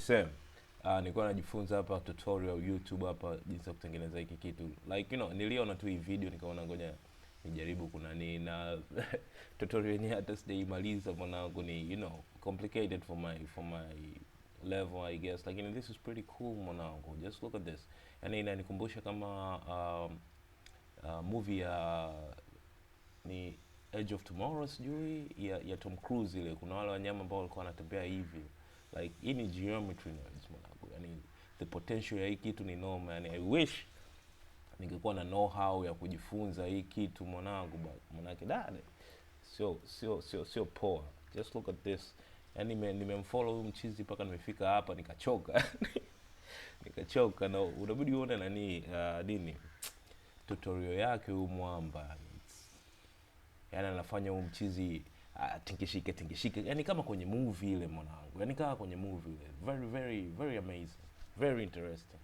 same. Nilikuwa najifunza hapa tutorial YouTube hapa jinsi ya kutengeneza hiki kitu. Like niliona tu hii video nikaona ngoja nijaribu kuna nini na tutorial yenyewe hata sijaimaliza mwanangu, ni complicated for my level I guess. Like this is pretty cool mwanangu. Just look at this. Yani inanikumbusha kama movie ya ni Edge of Tomorrow sijui ya Tom Cruise ile. Kuna wale wanyama ambao walikuwa wanatembea hivi. Like hii ni geometry noise mwanangu. Yani the potential ya hii kitu ni normal. Yani I wish ningekuwa na know how ya kujifunza hii kitu mwanangu, manake dada sio poa. Just look at this. Yani nimemfollow huyu mchizi mpaka nimefika hapa nikachoka. Nikachoka na unabidi uone nini tutorial yake huyu mwamba. Yani anafanya huyu mchizi tingishike yani kama kwenye movie ile mwanangu. Yani kama kwenye movie ile. Very very very amazing. Very interesting.